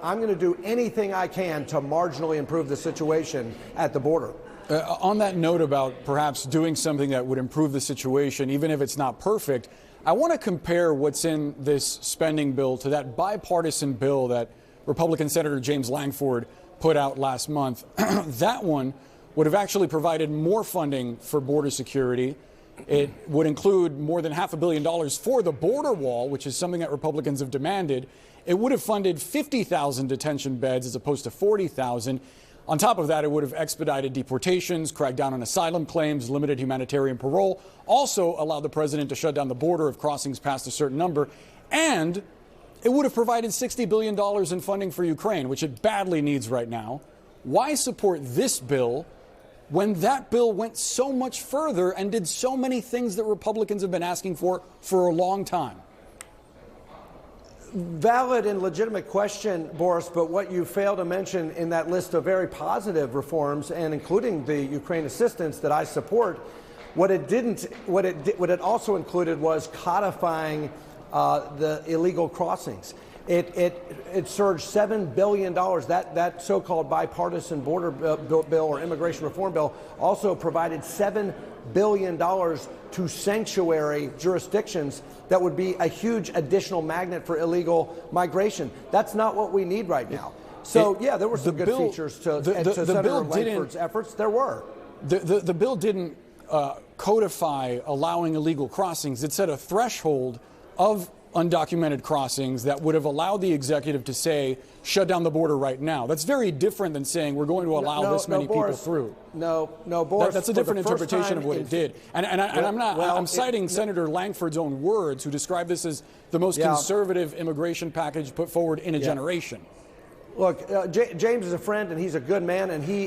I'm going to do anything I can to marginally improve the situation at the border. On that note about perhaps doing something that would improve the situation, even if it's not perfect, I want to compare what's in this spending bill to that bipartisan bill that Republican Senator James Langford put out last month. That one would have actually provided more funding for border security. It would include more than $500 million for the border wall, which is something that Republicans have demanded. It would have funded 50,000 detention beds as opposed to 40,000. On top of that, it would have expedited deportations, cracked down on asylum claims, limited humanitarian parole, also allowed the president to shut down the border if crossings passed a certain number, and it would have provided $60 billion in funding for Ukraine, which it badly needs right now. Why support this bill when that bill went so much further and did so many things that Republicans have been asking for a long time? Valid and legitimate question, Boris, but what you fail to mention in that list of very positive reforms, and including the Ukraine assistance that I support, what it also included was codifying the illegal crossings. It surged $7 billion. That so-called bipartisan border bill or immigration reform bill also provided $7 billion to sanctuary jurisdictions that would be a huge additional magnet for illegal migration. That's not what we need right now. So, yeah, there were some good features to Senator Langford's efforts. There were. The bill didn't codify allowing illegal crossings. It set a threshold of undocumented crossings that would have allowed the executive to say, shut down the border right now. That's very different than saying we're going to allow this many people through. No, Boris. That's a different interpretation of what it did. And I'm citing Senator Langford's own words, who described this as the most conservative immigration package put forward in a generation. Look, James is a friend, and he's a good man, and he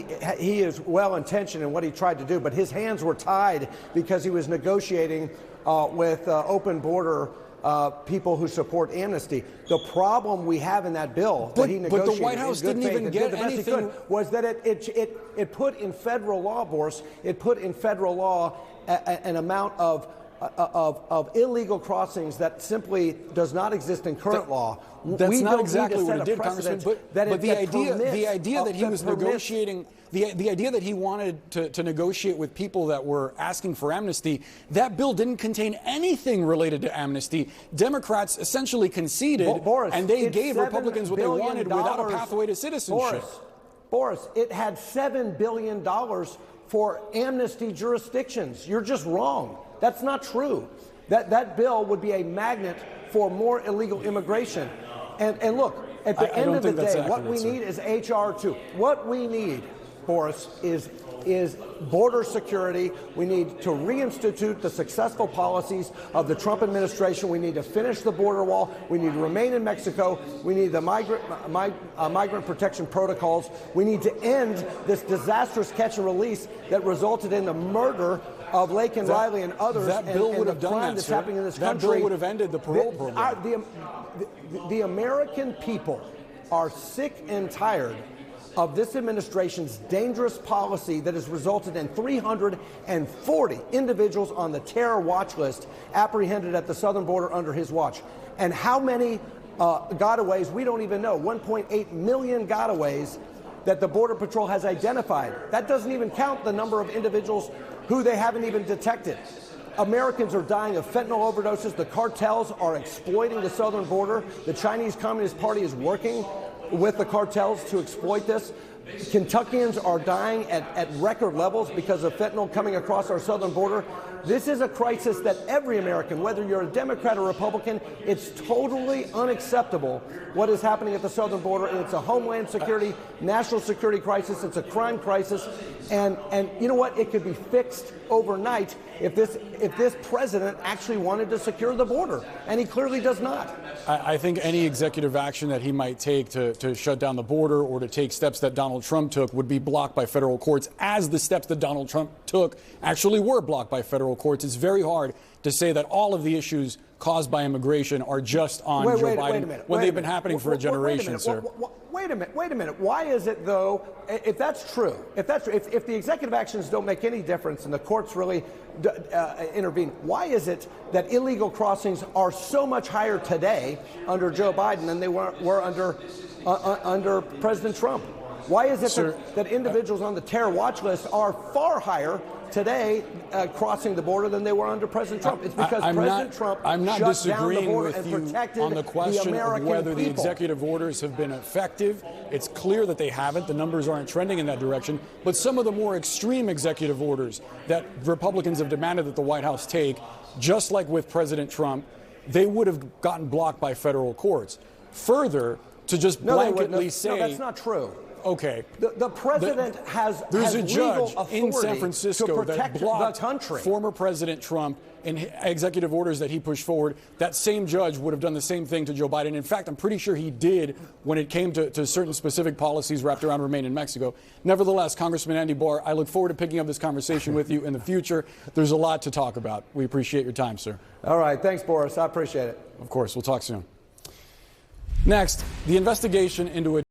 is well-intentioned in what he tried to do, but his hands were tied because he was negotiating with open border people who support amnesty. The problem we have in that bill that he negotiated, but the White House didn't even get anything, was that it put in federal law, Boris, it put in federal law an amount of illegal crossings that simply does not exist in current law. That's not exactly what it did, Congressman. But the idea that he was negotiating, the idea that he wanted to negotiate with people that were asking for amnesty, that bill didn't contain anything related to amnesty. Democrats essentially conceded, and they gave Republicans what they wanted without a pathway to citizenship. Boris, it had $7 billion for amnesty jurisdictions. You're just wrong. That's not true. That bill would be a magnet for more illegal immigration. And look, at the end of the day, what we need is H.R. 2. What we need, Boris, is border security. We need to reinstitute the successful policies of the Trump administration. We need to finish the border wall. We need to remain in Mexico. We need the migrant protection protocols. We need to end this disastrous catch and release that resulted in the murder of Lake and Riley and others. That bill would have done that, that's happening in this country. That bill would have ended the parole program. The American people are sick and tired of this administration's dangerous policy that has resulted in 340 individuals on the terror watch list apprehended at the southern border under his watch. And how many gotaways, we don't even know. 1.8 million gotaways that the Border Patrol has identified. That doesn't even count the number of individuals who they haven't even detected. Americans are dying of fentanyl overdoses. The cartels are exploiting the southern border. The Chinese Communist Party is working with the cartels to exploit this. Kentuckians are dying at record levels because of fentanyl coming across our southern border. This is a crisis that every American, whether you're a Democrat or Republican, it's totally unacceptable what is happening at the southern border. And it's a homeland security, national security crisis. It's a crime crisis. And you know what? It could be fixed overnight if this president actually wanted to secure the border. And he clearly does not. I think any executive action that he might take to shut down the border or to take steps that Donald Trump took would be blocked by federal courts, as the steps that Donald Trump took actually were blocked by federal courts. It's very hard to say that all of the issues caused by immigration are just on Joe Biden when they've been happening for a generation, sir. Wait a minute. Why is it, though, if that's true, if the executive actions don't make any difference and the courts really intervene, why is it that illegal crossings are so much higher today under Joe Biden than they were under under President Trump? Why is it Sir, that individuals on the terror watch list are far higher today crossing the border than they were under President Trump? It's because President Trump shut down the border and protected on the question the American of whether people. the executive orders have been effective. It's clear that they haven't. The numbers aren't trending in that direction. But some of the more extreme executive orders that Republicans have demanded that the White House take, just like with President Trump, they would have gotten blocked by federal courts. Further, to just blanketly say... No, that's not true. Okay. The president has There's a legal judge in San Francisco to protect that blocked the country. Former President Trump in executive orders that he pushed forward. That same judge would have done the same thing to Joe Biden. In fact, I'm pretty sure he did when it came to certain specific policies wrapped around Remain in Mexico. Nevertheless, Congressman Andy Barr, I look forward to picking up this conversation with you in the future. There's a lot to talk about. We appreciate your time, sir. All right. Thanks, Boris. I appreciate it. Of course. We'll talk soon. Next, the investigation into a